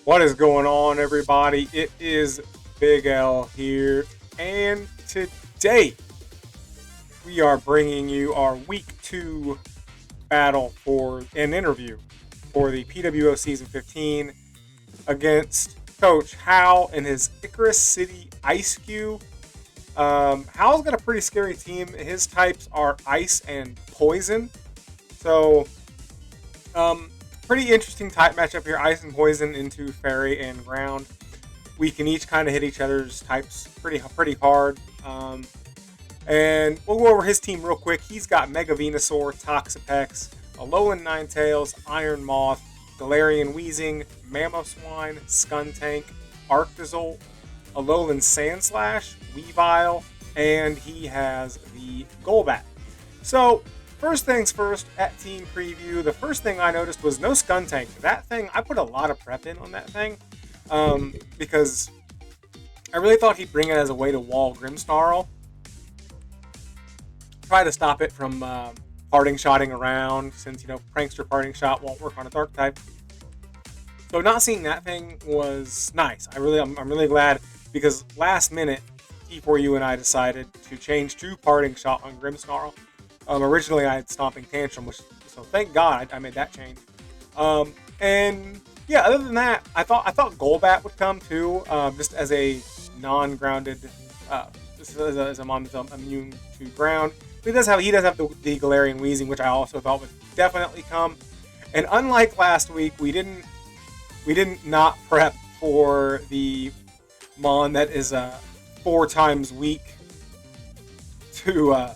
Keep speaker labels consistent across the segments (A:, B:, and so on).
A: What is going on, everybody? It is Big L here, and today we are bringing you our week 2 battle for an interview for the PWO season 15 against Coach Howell and his Icarus City Ice Cube. Howell's got a pretty scary team. His types are ice and poison, so pretty interesting type matchup here. Ice and poison into fairy and ground. We can each kind of hit each other's types pretty hard. And we'll go over his team real quick. He's got Mega Venusaur, Toxapex, Alolan Ninetales, Iron Moth, Galarian Weezing, Mamoswine, Skuntank, Arctozolt, Alolan Sandslash, Weavile, and he has the Golbat. So, first things first, at team preview, the first thing I noticed was no Skuntank. That thing, I put a lot of prep in on that thing because I really thought he'd bring it as a way to wall Grimmsnarl. Try to stop it from parting shotting around, since, Prankster parting shot won't work on a dark type. So not seeing that thing was nice. I'm really glad, because last minute, T4U and I decided to change to parting shot on Grimmsnarl. Originally, I had Stomping Tantrum, so thank God I made that change. And yeah, other than that, I thought Golbat would come too, just as a non-grounded, just as a mon that's immune to ground. But he does have the Galarian Weezing, which I also thought would definitely come. And unlike last week, we didn't not prep for the mon that is 4 times weak to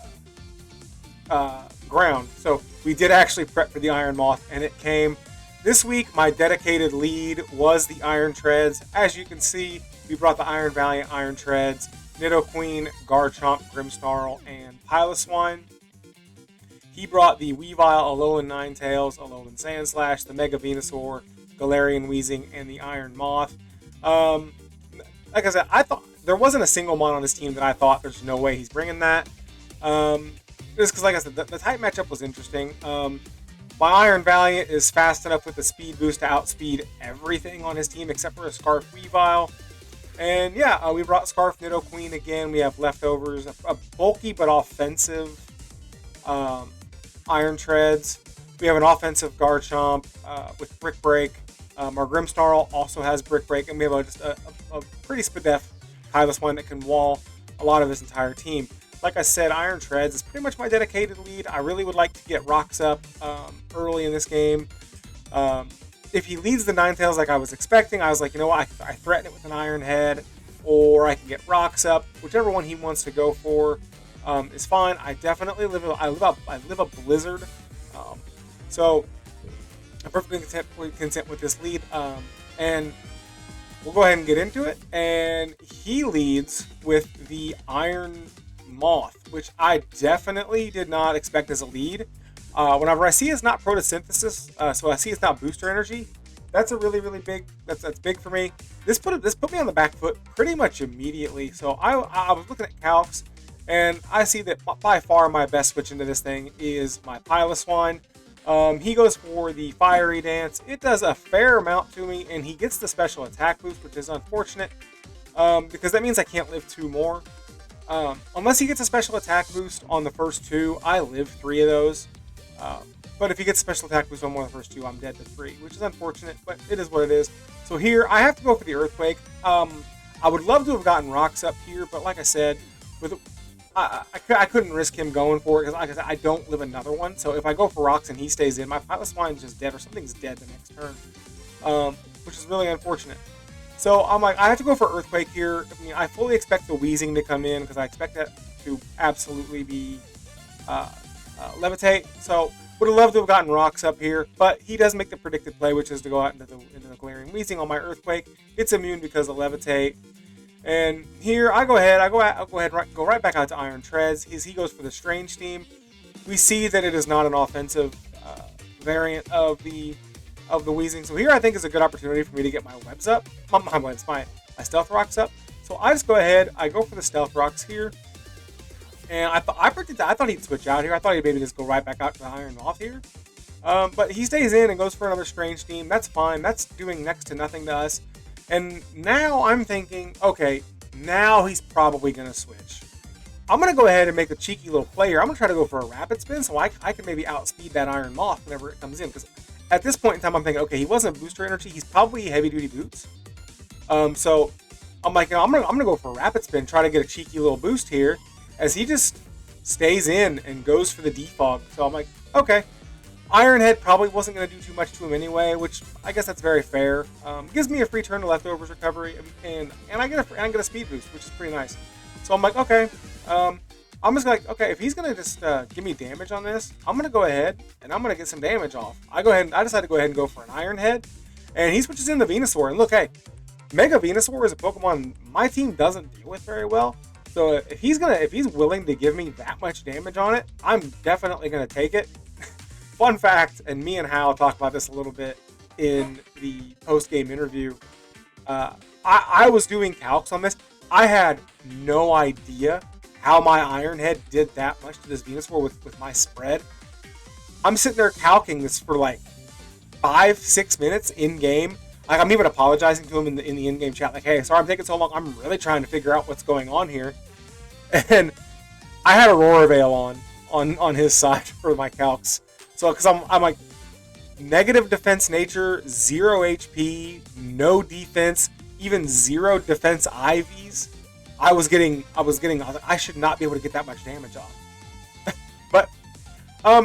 A: ground. So we did actually prep for the Iron Moth, and it came. This week, my dedicated lead was the Iron Treads. As you can see, we brought the Iron Valiant Iron Treads, Nidoqueen, Garchomp, Grimmsnarl, and Piloswine. He brought the Weavile, Alolan Ninetales, Alolan Sandslash, the Mega Venusaur, Galarian Weezing, and the Iron Moth. Like I said, I thought there wasn't a single mon on this team that I thought there's no way he's bringing that. Just because, like I said, the type matchup was interesting. My Iron Valiant is fast enough with the speed boost to outspeed everything on his team except for a Scarf Weavile. And yeah, we brought Scarf Nidoqueen again. We have leftovers, a bulky but offensive Iron Treads. We have an offensive Garchomp with Brick Break. Our Grimmsnarl also has Brick Break, and we have just a pretty spadef Piloswine that can wall a lot of his entire team. Like I said, Iron Treads is pretty much my dedicated lead. I really would like to get Rocks up early in this game. If he leads the Ninetales like I was expecting, I was like, you know what, I threaten it with an Iron Head, or I can get Rocks up. Whichever one he wants to go for is fine. I definitely live a Blizzard, so I'm perfectly content with this lead. And we'll go ahead and get into it. And he leads with the Iron Moth, which I definitely did not expect as a lead. Whenever I see it's not photosynthesis, so I see it's not booster energy, that's a really big. That's big for me. This put me on the back foot pretty much immediately. So I was looking at calcs, and I see that by far my best switch into this thing is my Piloswine. He goes for the Fiery Dance. It does a fair amount to me, and he gets the special attack boost, which is unfortunate because that means I can't live 2 more. Unless he gets a special attack boost on the first 2, I live 3 of those. But if he gets a special attack boost on one of the first 2, I'm dead to 3, which is unfortunate, but it is what it is. So here, I have to go for the Earthquake. I would love to have gotten Rocks up here, but like I said, I couldn't risk him going for it, because like I said, I don't live another one. So if I go for Rocks and he stays in, my Piloswine is just dead, or something's dead the next turn, which is really unfortunate. So I'm like, I have to go for Earthquake here. I mean, I fully expect the Weezing to come in, because I expect that to absolutely be Levitate. So would have loved to have gotten Rocks up here, but he does make the predicted play, which is to go out into the Galarian Weezing on my Earthquake. It's immune because of Levitate. And here I go right back out to Iron Treads. He goes for the Strange Team. We see that it is not an offensive variant of the Weezing. So here I think is a good opportunity for me to get my webs up. My Stealth Rocks up. So I just go ahead, I go for the Stealth Rocks here. And I thought he'd switch out here. I thought he'd maybe just go right back out to the Iron Moth here. But he stays in and goes for another Strange Steam. That's fine. That's doing next to nothing to us. And now I'm thinking, okay, now he's probably going to switch. I'm going to go ahead and make a cheeky little play here. I'm going to try to go for a Rapid Spin so I can maybe outspeed that Iron Moth whenever it comes in. Because at this point in time, I'm thinking, okay, he wasn't Booster Energy. He's probably Heavy Duty Boots. So I'm like, I'm gonna go for a Rapid Spin, try to get a cheeky little boost here, as he just stays in and goes for the defog. So I'm like, okay, Iron Head probably wasn't gonna do too much to him anyway, which I guess that's very fair. Gives me a free turn to Leftovers recovery, and I get a speed boost, which is pretty nice. So I'm like, okay, I'm just like, okay, if he's gonna just give me damage on this, I'm gonna go ahead and I'm gonna get some damage off. I decide to go ahead and go for an Iron Head, and he switches in the Venusaur, and look, hey. Mega Venusaur is a Pokemon my team doesn't deal with very well. So if he's willing to give me that much damage on it, I'm definitely gonna take it. Fun fact, and me and Howell talked about this a little bit in the post-game interview. I was doing calcs on this. I had no idea how my Iron Head did that much to this Venusaur with my spread. I'm sitting there calcing this for like 5-6 minutes in game. Like, I'm even apologizing to him in the in-game chat, like, hey, sorry I'm taking so long. I'm really trying to figure out what's going on here. And I had Aurora Veil on his side for my calcs. So, because I'm like, negative defense nature, 0 HP, no defense, even 0 defense IVs. I was like, I should not be able to get that much damage off. But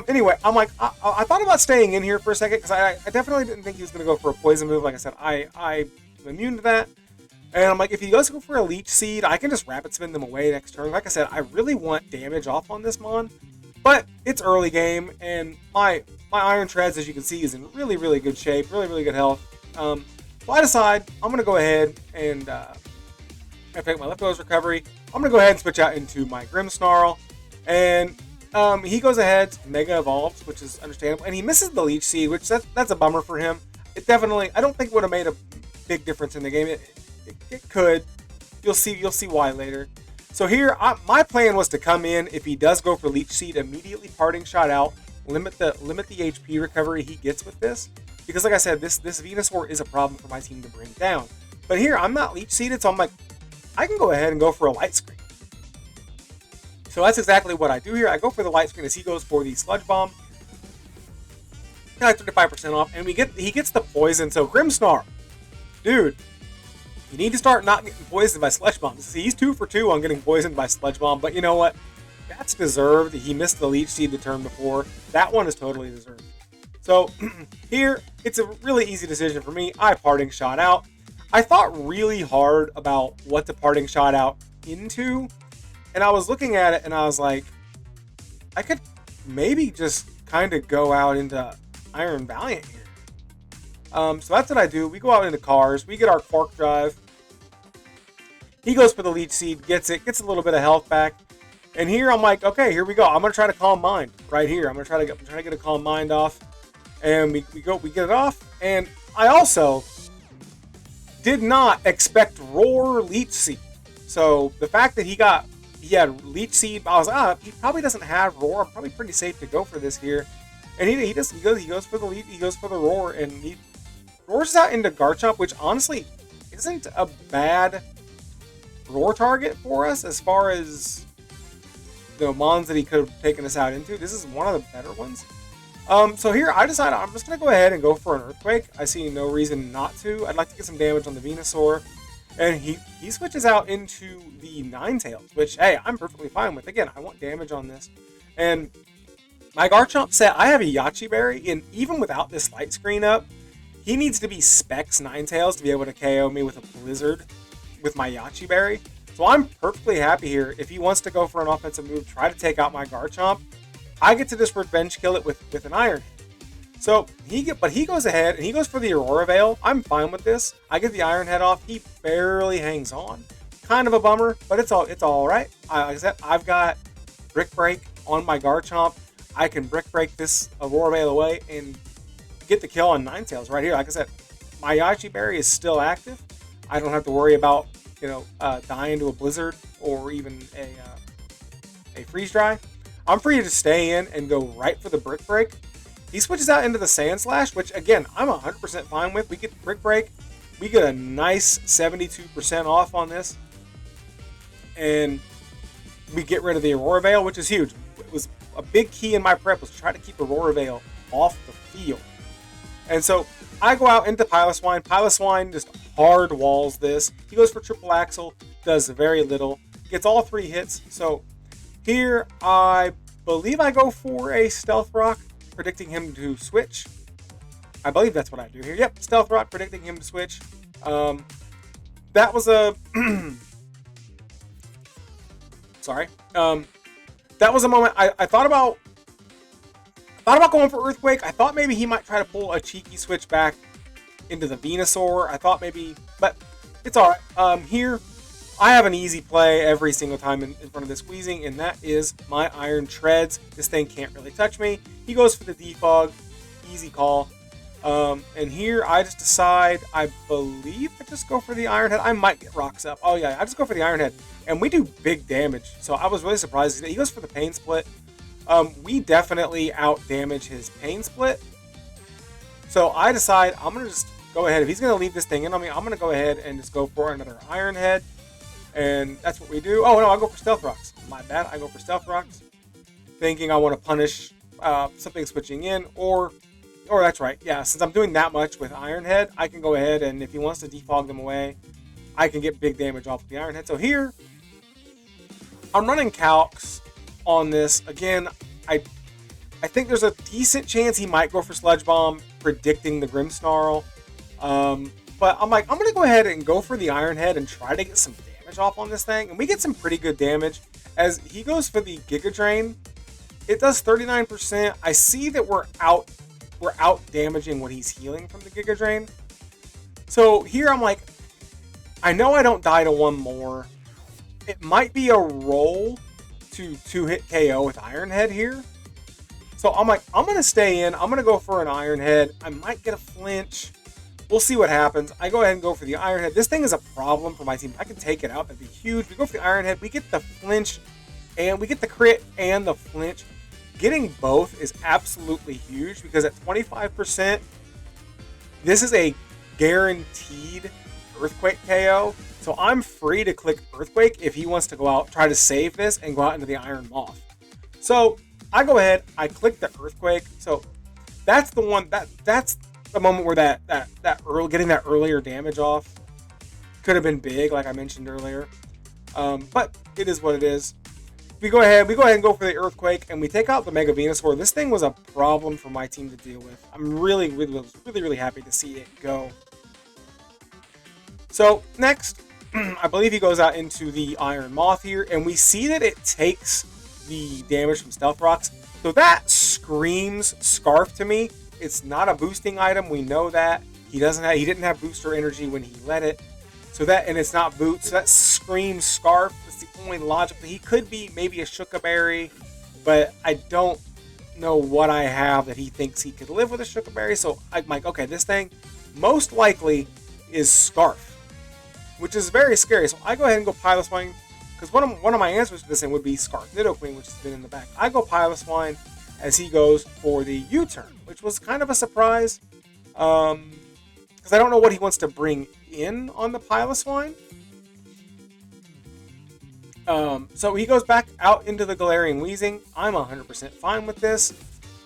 A: anyway, I'm like, I thought about staying in here for a second because I definitely didn't think he was going to go for a poison move. Like I said, I'm immune to that. And I'm like, if he does go for a Leech Seed, I can just Rapid Spin them away next turn. Like I said, I really want damage off on this Mon. But it's early game, and my Iron Treads, as you can see, is in really, really good shape. Really, really good health. So I decide I'm going to go ahead and after I take my Leftovers recovery, I'm going to go ahead and switch out into my Grimmsnarl. And he goes ahead, Mega Evolves, which is understandable, and he misses the Leech Seed, which that's a bummer for him. It definitely, I don't think it would have made a big difference in the game. It could. You'll see why later. So here, my plan was to come in if he does go for Leech Seed, immediately Parting Shot out, limit the HP recovery he gets with this, because like I said, this Venusaur is a problem for my team to bring down. But here, I'm not Leech Seeded, so I'm like, I can go ahead and go for a Light Screen. So that's exactly what I do here. I go for the Light Screen as he goes for the Sludge Bomb. Got 35% off, and he gets the poison. So Grimmsnarl, dude, you need to start not getting poisoned by Sludge Bomb. See, he's 2 for 2 on getting poisoned by Sludge Bomb, but you know what? That's deserved. He missed the Leech Seed the turn before. That one is totally deserved. So here, it's a really easy decision for me. I Parting Shot out. I thought really hard about what to Parting Shot out into. And I was looking at it and I was like, I could maybe just kind of go out into Iron Valiant here. So that's what I do. We go out into Cars. We get our Quark Drive. He goes for the Leech Seed, gets a little bit of health back. And here I'm like, okay, here we go. I'm going to try to Calm Mind right here. I'm trying to get a Calm Mind off. And we get it off. And I also did not expect Roar Leech Seed. So the fact that he had Leech Seed, I was like, he probably doesn't have Roar. I'm probably pretty safe to go for this here. And he goes for the lead, he goes for the Roar, and he roars out into Garchomp, which honestly isn't a bad Roar target for us as far as the Mons that he could have taken us out into. This is one of the better ones. So here I decided I'm just going to go ahead and go for an Earthquake. I see no reason not to. I'd like to get some damage on the Venusaur. And he switches out into the Ninetales, which, hey, I'm perfectly fine with. Again, I want damage on this. And my Garchomp set, I have a Yachi Berry, and even without this Light Screen up, he needs to be Specs Ninetales to be able to KO me with a Blizzard with my Yachi Berry. So I'm perfectly happy here. If he wants to go for an offensive move, try to take out my Garchomp, I get to just revenge kill it with an Iron. So he goes ahead and he goes for the Aurora Veil. I'm fine with this. I get the Iron Head off. He barely hangs on. Kind of a bummer, but it's all right. Like I said, I've got Brick Break on my Garchomp. I can Brick Break this Aurora Veil away and get the kill on Ninetales right here. Like I said, my Yachi Berry is still active. I don't have to worry about dying to a Blizzard or even a Freeze Dry. I'm free to stay in and go right for the Brick Break. He switches out into the Sand Slash, which again, I'm 100% fine with. We get Brick Break. We get a nice 72% off on this. And we get rid of the Aurora Veil, which is huge. It was a big key in my prep was to try to keep Aurora Veil off the field. And so I go out into Piloswine. Piloswine just hard walls this. He goes for triple axle, does very little, gets all 3 hits. So here I believe I go for a Stealth Rock, predicting him to switch. I believe that's what I do here. Yep, Stealth Rock, predicting him to switch. That was a sorry. That was a moment I thought about going for Earthquake. I thought maybe he might try to pull a cheeky switch back into the Venusaur. I thought maybe, but it's all right. Here, I have an easy play every single time in front of this Squeezing, and that is my Iron Treads. This thing can't really touch me. He goes for the Defog. Easy call. And here I just decide, I believe I just go for the Iron Head. I might get Rocks Up. Oh yeah, I just go for the Iron Head. And we do big damage. So I was really surprised. He goes for the Pain Split. We definitely out damage his Pain Split. So I decide I'm going to just go ahead. If he's going to leave this thing in on me, I'm going to go ahead and just go for another Iron Head. And that's what we do. Oh no, I go for Stealth Rocks. My bad. I go for Stealth Rocks. Thinking I want to punish something switching in, or that's right. Yeah, since I'm doing that much with Iron Head, I can go ahead and if he wants to defog them away, I can get big damage off of the Iron Head. So here, I'm running calcs on this. Again, I think there's a decent chance he might go for Sludge Bomb, predicting the Grimmsnarl. But I'm like, I'm going to go ahead and go for the Iron Head and try to get some damage off on this thing. And we get some pretty good damage. As he goes for the Giga Drain, it does 39%. I see that we're out damaging what he's healing from the Giga Drain. So here I'm like, I know I don't die to one more. It might be a roll to 2-hit KO with Iron Head here. So I'm like, I'm going to stay in. I'm going to go for an Iron Head. I might get a flinch. We'll see what happens. I go ahead and go for the Iron Head. This thing is a problem for my team. I can take it out. That'd be huge. We go for the Iron Head. We get the flinch, and we get the crit and the flinch. Getting both is absolutely huge because at 25%, this is a guaranteed Earthquake KO. So I'm free to click Earthquake if he wants to go out, try to save this, and go out into the Iron Moth. So I go ahead, I click the Earthquake. So that's the one that's the moment where getting that earlier damage off could have been big, like I mentioned earlier. But it is what it is. We go ahead and go for the Earthquake, and we take out the Mega Venusaur. This thing was a problem for my team to deal with. I'm really happy to see it go. So next, I believe he goes out into the Iron Moth here, and we see that it takes the damage from Stealth Rocks. So that screams Scarf to me. It's not a boosting item. We know that. He didn't have booster energy when he let it. So that, and it's not boot. So that screams Scarf. That's the only logic. He could be maybe a Shukaberry, but I don't know what I have that he thinks he could live with a Shukaberry. So I'm like, okay, this thing most likely is Scarf, which is very scary. So I go ahead and go Piloswine, because one of my answers to this thing would be Scarf Nidoqueen, which has been in the back. I go Piloswine as he goes for the U-turn, which was kind of a surprise, because I don't know what he wants to bring in on the Piloswine. So he goes back out into the Galarian Weezing. I'm 100% fine with this.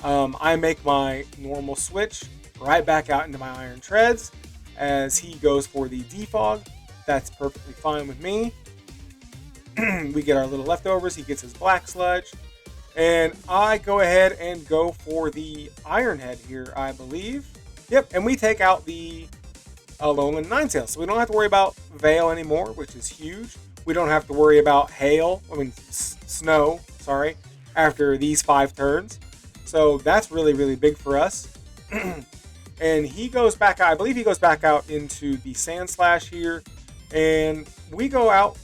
A: I make my normal switch right back out into my Iron Treads as he goes for the Defog. That's perfectly fine with me. We get our little leftovers. He gets his Black Sludge. And I go ahead and go for the Iron Head here, I believe. Yep, and we take out the Alolan Ninetales. So we don't have to worry about Veil anymore, which is huge. We don't have to worry about snow, after these 5 turns. So that's really, really big for us. And he goes back out, I believe he goes back out into the Sand Slash here. And we go out,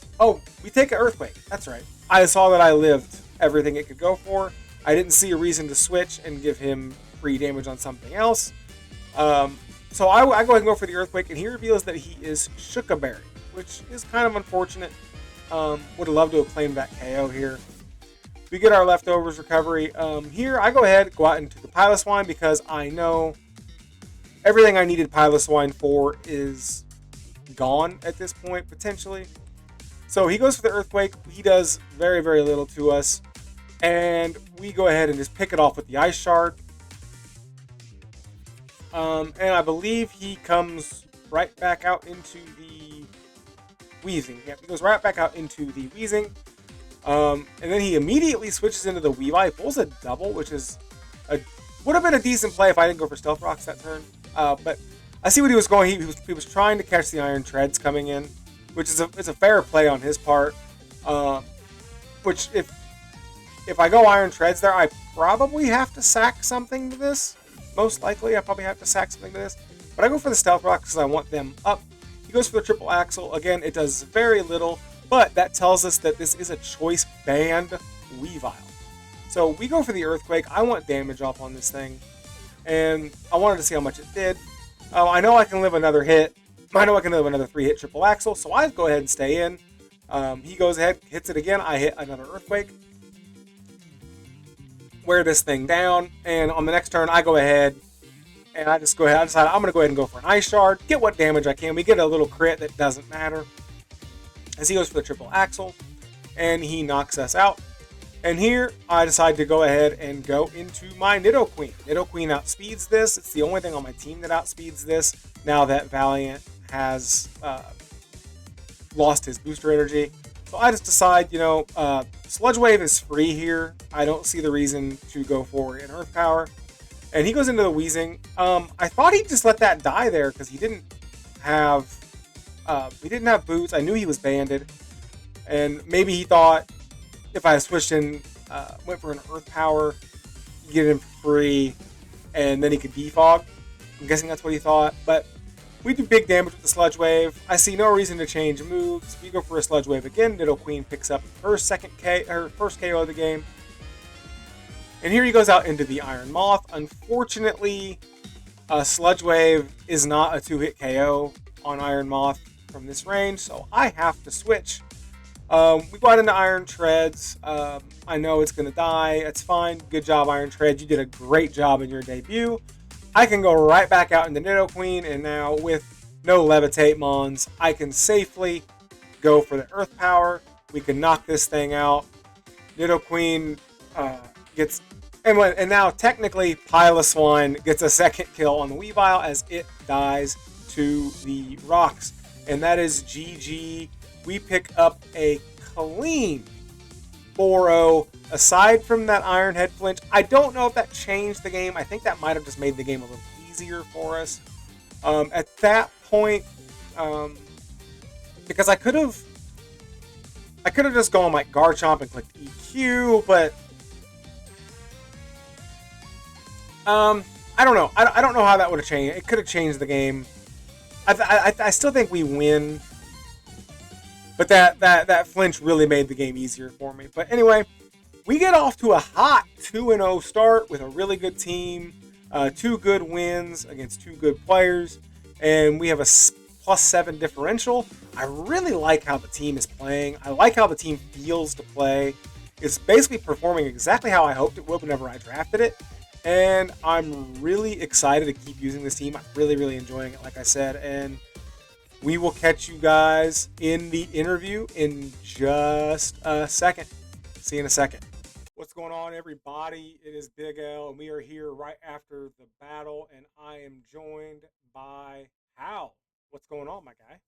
A: we take an Earthquake. That's right. I saw that I lived everything it could go for. I didn't see a reason to switch and give him free damage on something else. So I go ahead and go for the Earthquake, and he reveals that he is Shukaberry, which is kind of unfortunate. Would have loved to have claimed that KO here. We get our leftovers recovery. Here, I go ahead, go out into the Pilot Swine because I know everything I needed Pilot Swine for is gone at this point, potentially. So he goes for the Earthquake. He does very, very little to us. And we go ahead and just pick it off with the Ice Shard. And I believe he comes right back out into the Wheezing. Yep, he goes right back out into the Wheezing. And then he immediately switches into the Weavile. He pulls a double, which is would have been a decent play if I didn't go for Stealth Rocks that turn. But I see what he was going. He was trying to catch the Iron Treads coming in, which is it's a fair play on his part. Which if I go Iron Treads there, I probably have to sack something to this. Most likely, I probably have to sack something to this. But I go for the Stealth Rocks because I want them up. He goes for the Triple Axle. Again, it does very little, but that tells us that this is a choice banned Weavile. So we go for the Earthquake. I want damage off on this thing, and I wanted to see how much it did. I know I can live another hit. I know I can live another 3-hit Triple Axle, so I go ahead and stay in. He goes ahead, hits it again. I hit another Earthquake. Wear this thing down, and on the next turn, I go ahead and I decide I'm going to go ahead and go for an Ice Shard, get what damage I can. We get a little crit that doesn't matter as he goes for the Triple Axle, and he knocks us out. And here, I decide to go ahead and go into my Nidoqueen. Nidoqueen outspeeds this. It's the only thing on my team that outspeeds this now that Valiant has lost his booster energy. So I just decide, Sludge Wave is free here. I don't see the reason to go for an Earth Power. And he goes into the Wheezing. I thought he'd just let that die there because he didn't have boots. I knew he was banded. And maybe he thought if I switched in, went for an Earth Power, get him free, and then he could defog. I'm guessing that's what he thought. But we do big damage with the Sludge Wave. I see no reason to change moves. We go for a Sludge Wave again. Nidoqueen picks up her first KO of the game. And here he goes out into the Iron Moth. Unfortunately, Sludge Wave is not a 2-hit KO on Iron Moth from this range, so I have to switch. We go out into Iron Treads. I know it's going to die. It's fine. Good job, Iron Treads. You did a great job in your debut. I can go right back out into Nidoqueen, and now with no Levitate Mons, I can safely go for the Earth Power. We can knock this thing out. Nidoqueen gets... And now, technically, Piloswine gets a second kill on the Weavile as it dies to the rocks. And that is GG. We pick up a clean 4-0. Aside from that Iron Head flinch, I don't know if that changed the game. I think that might have just made the game a little easier for us. At that point, because I could have just gone like Garchomp and clicked EQ, but I don't know. I don't know how that would have changed. It could have changed the game. I still think we win. But that flinch really made the game easier for me. But anyway, we get off to a hot 2-0 start with a really good team. 2 good wins against 2 good players. And we have a +7 differential. I really like how the team is playing. I like how the team feels to play. It's basically performing exactly how I hoped it would whenever I drafted it. And I'm really excited to keep using this team. I'm really, really enjoying it, like I said. And we will catch you guys in the interview in just a second. See you in a second. What's going on, everybody? It is Big L, and we are here right after the battle, and I am joined by Howell. What's going on, my guy?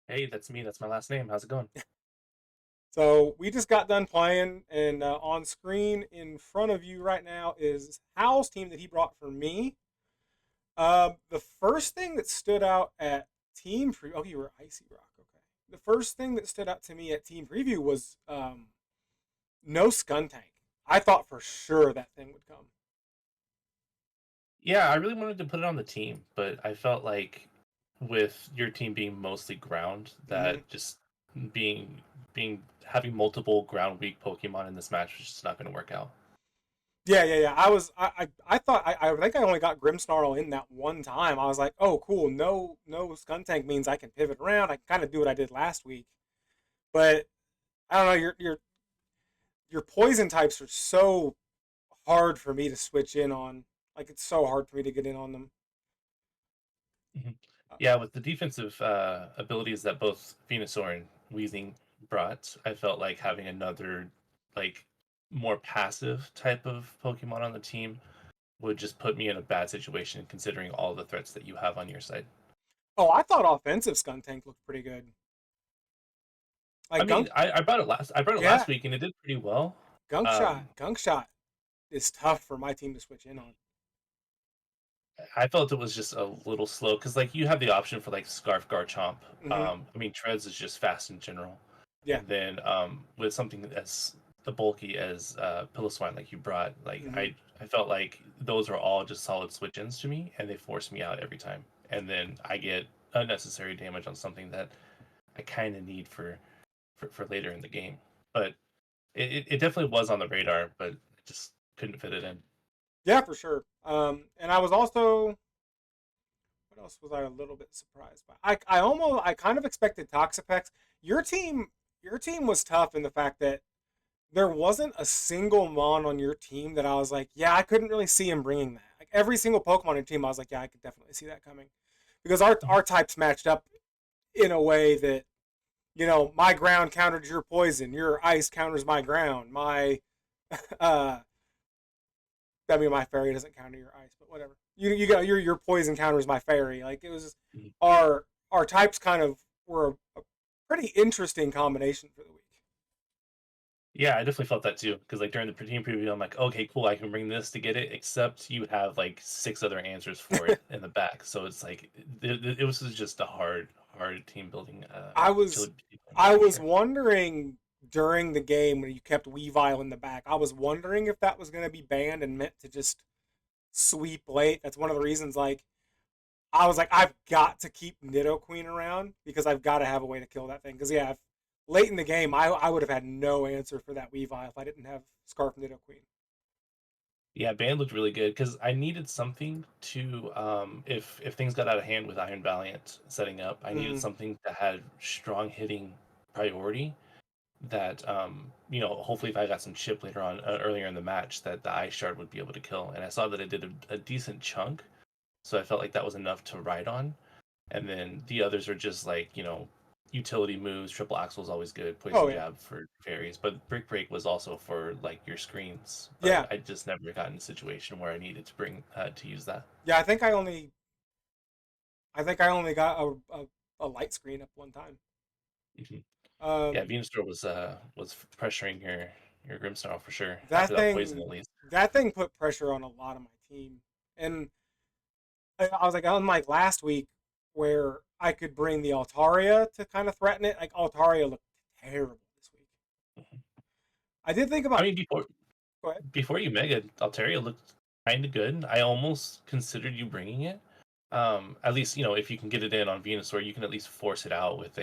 B: Hey, that's me. That's my last name. How's it going?
A: So we just got done playing, and on screen in front of you right now is Howell's team that he brought for me. The first thing that stood out at Team Preview... Oh, you were Icy Rock. Okay. The first thing that stood out to me at Team Preview was no Skuntank. I thought for sure that thing would come.
B: Yeah, I really wanted to put it on the team, but I felt like with your team being mostly ground, that just being having multiple ground weak Pokemon in this match was just not going to work out.
A: Yeah. I thought I think I only got Grimmsnarl in that one time. I was like, oh cool, no Skuntank means I can pivot around. I can kind of do what I did last week. But I don't know, your poison types are so hard for me to switch in on. Like it's so hard for me to get in on them.
B: Mhm.
A: Uh,
B: Yeah, with the defensive abilities that both Venusaur and Weezing brought, I felt like having another like more passive type of Pokemon on the team would just put me in a bad situation considering all the threats that you have on your side.
A: oh, I thought offensive Skuntank looked pretty good.
B: I
A: Like
B: mean, I brought it
A: yeah,
B: last week and it did pretty well.
A: Gunk
B: Um,
A: Gunk Shot is tough for my team to switch in on.
B: I felt it was just a little slow because like you have the option for like Scarf Garchomp.
A: Hmm.
B: I mean Treads is just fast in general,
A: Yeah.
B: and then with something as bulky as Piloswine like you brought, like
A: Hmm.
B: I felt like those are all just solid switch-ins to me, and they force me out every time, and then I get unnecessary damage on something that I kind of need for later in the game. But it definitely was on the radar, but I just couldn't fit it in.
A: Yeah, for sure. And I was also, what else was I a little bit surprised by? I kind of expected Toxapex. Your team your team was tough in the fact that there wasn't a single Mon on your team that I was like, yeah, I couldn't really see him bringing that. Like every single Pokemon on your team, I was like, yeah, I could definitely see that coming, because our types matched up in a way that, my ground counters your poison, your ice counters my ground, my uh, I mean, my fairy doesn't counter your ice, but whatever. You got your poison counters my fairy. Like it was
B: Mhm.
A: our types kind of were a pretty interesting combination for the week.
B: Yeah, I definitely felt that too. Because like during the team preview, I'm like, okay, cool, I can bring this to get it. Except you have like six other answers for it in the back, so it's like it was just a hard team building
A: I was
B: utility
A: I
B: for
A: was
B: sure.
A: wondering during the game when you kept Weavile in the back. I was wondering if that was going to be banned and meant to just sweep late. That's one of the reasons. Like I was like, I've got to keep Nidoqueen around because I've got to have a way to kill that thing. Because yeah, if, late in the game, I would have had no answer for that Weavile if I didn't have Scarf Nidoqueen.
B: Yeah, band looked really good because I needed something to if things got out of hand with Iron Valiant setting up, I needed
A: Mm,
B: something that had strong hitting priority that hopefully if I got some chip later on earlier in the match that the ice shard would be able to kill, and I saw that it did a decent chunk, so I felt like that was enough to ride on. And then the others are just like utility moves. Triple axle is always good.
A: oh
B: Poison
A: yeah,
B: jab for fairies, but brick break was also for like your screens, but
A: yeah,
B: I just never got in a situation where I needed to bring to use that.
A: yeah. I think I only got a light screen up one time.
B: Mhm. Yeah,
A: Um,
B: Venusaur was pressuring your Grimmsnarl for sure after
A: that
B: that poison
A: thing
B: at least.
A: that thing put pressure on a lot of my team, and I was like, unlike last week where I could bring the Altaria to kind of threaten it. Like Altaria looked terrible this week. I did think
B: I
A: about.
B: mean,
A: Go ahead.
B: before you mega, Altaria looked kind of good. I almost considered you bringing it. At least if you can get it in on Venusaur, you can at least force it out with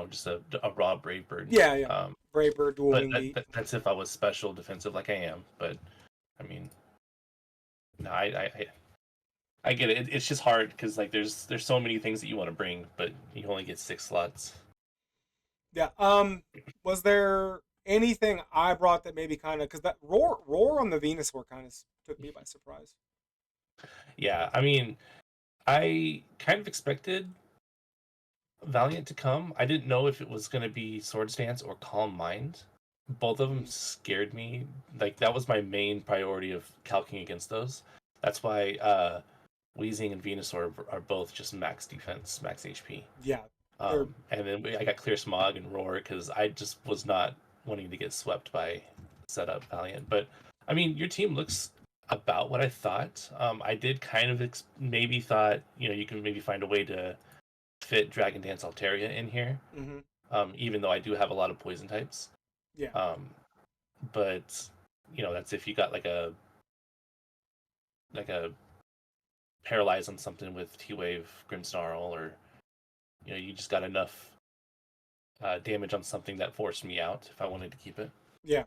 B: just a raw Brave Bird.
A: Yeah, yeah.
B: Um,
A: Brave Bird, Dual
B: but
A: Wing Beat.
B: that's if I was special defensive like I am. But I mean, no, I get it. It's just hard because like there's so many things that you want to bring, but you only get 6 slots.
A: Yeah. Was there anything I brought that maybe kind of, because that roar on the Venusaur kind of took me by surprise.
B: Yeah, I mean, I kind of expected Valiant to come. I didn't know if it was going to be Swords Dance or Calm Mind. Both of them
A: Mm,
B: scared me. Like that was my main priority of calcing against those. That's why Weezing and Venusaur are both just max defense, max HP.
A: yeah, they're
B: And then I got Clear Smog and Roar because I just was not wanting to get swept by setup Valiant. But I mean, your team looks about what I thought. I did kind of maybe thought you can maybe find a way to fit Dragon Dance Altaria in here,
A: mm-hmm,
B: even though I do have a lot of poison types.
A: yeah,
B: Um, but that's if you got like a paralyze on something with T Wave Grimmsnarl, or you just got enough damage on something that forced me out if I wanted to keep it.
A: yeah.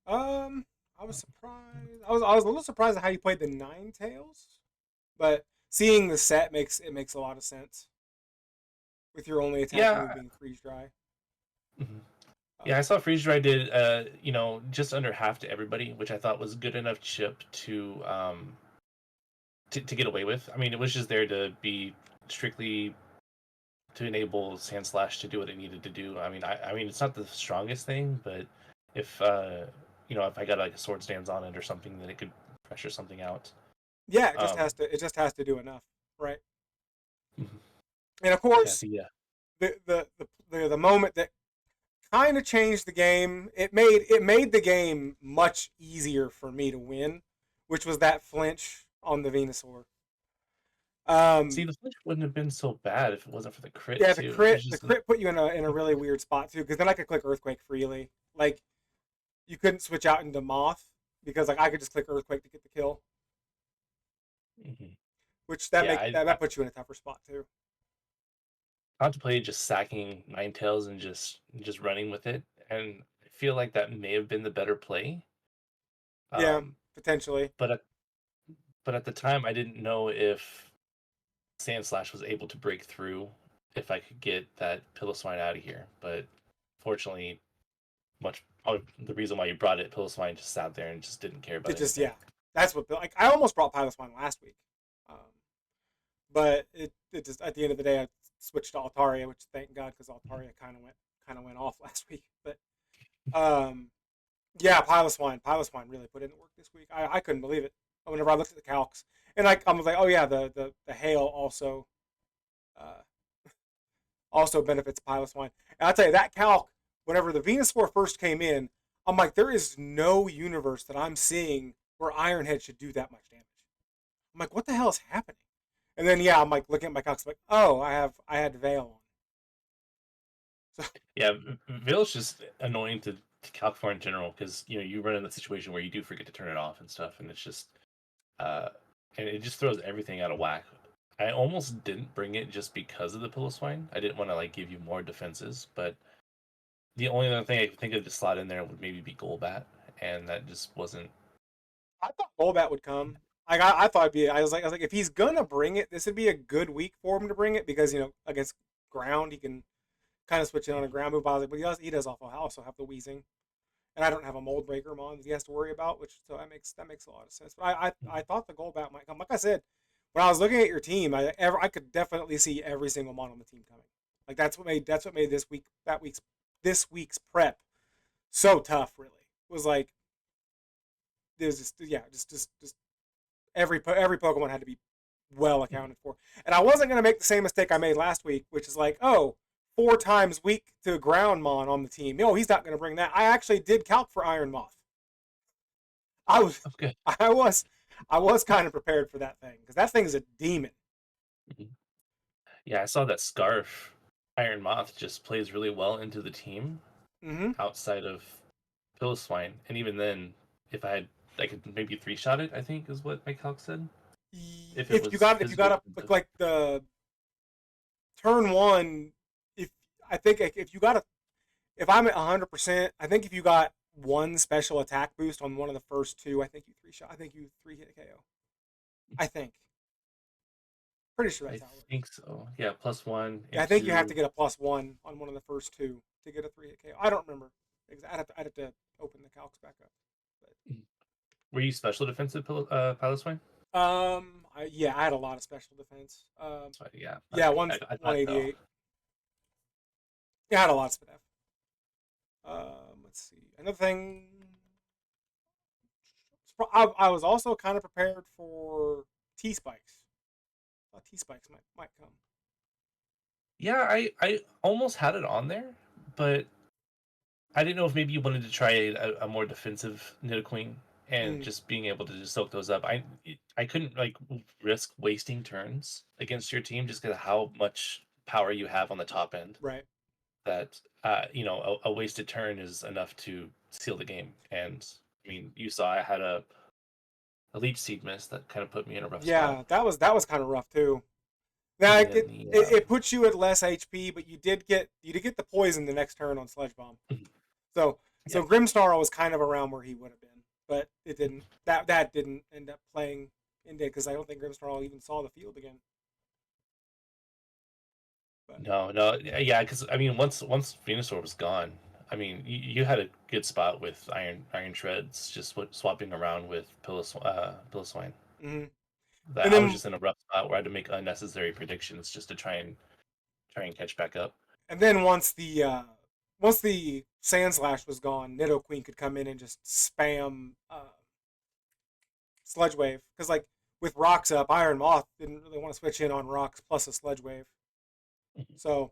A: I was surprised. I was a little surprised at how you played the Nine Tails, but seeing the set makes a lot of sense with your only attack
B: Yeah.
A: move being freeze dry.
B: Mhm. Yeah, I saw Freeze Dry did just under half to everybody, which I thought was good enough chip to get away with. I mean, it was just there to be strictly to enable Sand Slash to do what it needed to do. I mean, it's not the strongest thing, but if if I got like a sword stands on it or something, then it could pressure something out.
A: Yeah, it just
B: Um,
A: has to. It just has to do enough, right?
B: mhm.
A: And of
B: Yeah,
A: course,
B: see, yeah.
A: the moment that kind of changed the game. It made the game much easier for me to win, which was that flinch on the Venusaur.
B: See,
A: Um,
B: the flinch wouldn't have been so bad if it wasn't for the crit
A: yeah, the
B: too.
A: crit
B: It's
A: the
B: just
A: crit put you in a really weird spot too, because then I could click Earthquake freely. Like you couldn't switch out into Moth because like I could just click Earthquake to get the kill,
B: mhm.
A: which that
B: Yeah,
A: make that puts you in a tougher spot too.
B: contemplated just sacking Ninetales and just running with it, and I feel like that may have been the better play.
A: Yeah,
B: Um,
A: potentially.
B: but at the time, I didn't know if Sand Slash was able to break through if I could get that Piloswine out of here. But fortunately, the reason why you brought it, Piloswine just sat there and just didn't care
A: It
B: about
A: just
B: anything.
A: yeah, that's what like I almost brought Pilot Swine last week, um, but it just at the end of the day I switched to Altaria, which thank God because Altaria kind of went off last week. But um, yeah, Pilot Swine really put in the work this week. I couldn't believe it whenever I looked at the calcs, and I was like, oh yeah, the hail uh, also benefits Pilot Swine. And I'll tell you that calc whenever the Venusaur first came in, I'm like, there is no universe that I'm seeing where Ironhead should do that much damage. I'm like, what the hell is happening? And then yeah, I'm like looking at my calcs, like, oh, I had Veil on. So
B: Yeah, Veil's just annoying to calc for in general because you run in the situation where you do forget to turn it off and stuff, and it's just uh, and it just throws everything out of whack. I almost didn't bring it just because of the Piloswine. I didn't want to like give you more defenses, but the only other thing I could think of to slot in there would maybe be Golbat, and that just wasn't.
A: I thought Golbat would come. I thought it'd be. I was like, if he's gonna bring it, this would be a good week for him to bring it because against ground he can kind of switch in on a ground move. I was like, but he does awful also have the wheezing, and I don't have a mold breaker mon that he has to worry about, which so that makes a lot of sense. But I thought the Golbat might come. Like I said, when I was looking at your team, I could definitely see every single mon on the team coming. Like that's what made this week's prep so tough. Really was like there's just yeah just every Pokemon had to be well accounted for. And I wasn't going to make the same mistake I made last week, which is like, oh, 4 times weak to Groundmon on the team. No, he's not going to bring that. I actually did calc for Iron Moth. I was,
B: Okay.
A: I was, I was kind of prepared for that thing because that thing is a demon.
B: Yeah, I saw that Scarf Iron Moth just plays really well into the team
A: Mm-hmm.
B: outside of Piloswine, and even then, if I could maybe three shot it. I think is what my calc said. If it was
A: If you
B: physically
A: got to look
B: defensive.
A: like the turn one, if I think if you got to if I'm at 100%, I think if you got one special attack boost on one of the first two, I think you three shot. I think you three hit KO. I think. Pretty sure
B: I
A: that's how it works.
B: think so. Yeah, plus one
A: Yeah, I think you have
B: into.
A: to get a +1 on one of the first two to get a three hit KO. I don't remember. I'd have to open the calcs back up.
B: Were you special defensive Piloswine?
A: Yeah, I had a lot of special defense.
B: So yeah,
A: Yeah, one
B: I thought so.
A: 188. Yeah, I had a lot of SPF. Let's see. Another thing. I was also kind of prepared for T spikes. I thought T spikes might come.
B: Yeah, I almost had it on there, but I didn't know if maybe you wanted to try a more defensive Nidoqueen and
A: Mm,
B: just being able to just soak those up. I couldn't like risk wasting turns against your team just because of how much power you have on the top end.
A: right.
B: That a wasted turn is enough to seal the game. And I mean, you saw I had a leech seed miss that kind of put me in a rough spot.
A: Yeah, that was kind of rough too. Now
B: And
A: it,
B: then
A: it
B: the
A: it puts you at less HP, but you did get the poison the next turn on Sludge Bomb. So
B: yeah,
A: so Grimmsnarl was kind of around where he would have been, but it didn't. That didn't end up playing into because I don't think Grimmsnarl even saw the field again. But
B: no, yeah, because I mean, once Venusaur was gone, I mean, you had a good spot with Iron Shreds, just swapping around with Pillow Swine.
A: Hmm.
B: That
A: And
B: I was
A: then
B: just in a rough spot where I had to make unnecessary predictions just to try and catch back up.
A: and then once the Sand Slash was gone, Nido Queen could come in and just spam Sludge Wave because like with rocks up, Iron Moth didn't really want to switch in on rocks plus a Sludge Wave. So,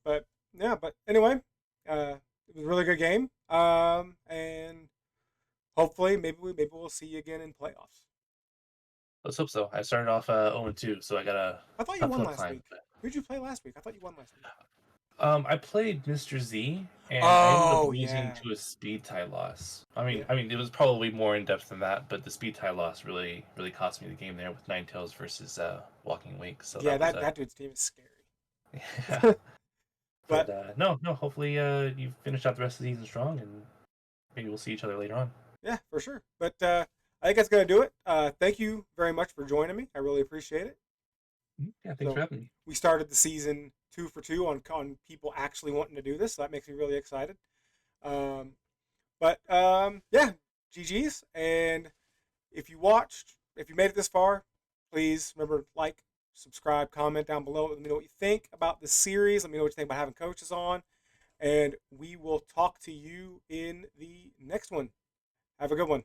A: but yeah, but anyway, it was a really good game. And hopefully maybe we'll see you again in playoffs.
B: Let's hope so. I started off 0-2, so I got a
A: I thought you
B: tough
A: won
B: hill
A: last
B: climb.
A: week. Who'd you play last week? I thought you won last week.
B: I played Mr. Z, and I ended up
A: Oh
B: losing
A: yeah,
B: to a speed tie loss.
A: yeah,
B: I mean, it was probably more in depth than that, but the speed tie loss really cost me the game there with Ninetales versus Walking Wake. So
A: yeah.
B: that was
A: That dude's team is scary.
B: yeah.
A: But
B: But no. Hopefully, you finish out the rest of the season strong, and maybe we'll see each other later on.
A: yeah, for sure. But I think that's gonna do it. Thank you very much for joining me. I really appreciate it.
B: Yeah, thanks for
A: So
B: having me.
A: we started the season 2 for 2 on people actually wanting to do this. So that makes me really excited. Um, but yeah, GG's. And if you made it this far, please remember like, subscribe, comment down below. Let me know what you think about the series. Let me know what you think about having coaches on. And we will talk to you in the next one. Have a good one.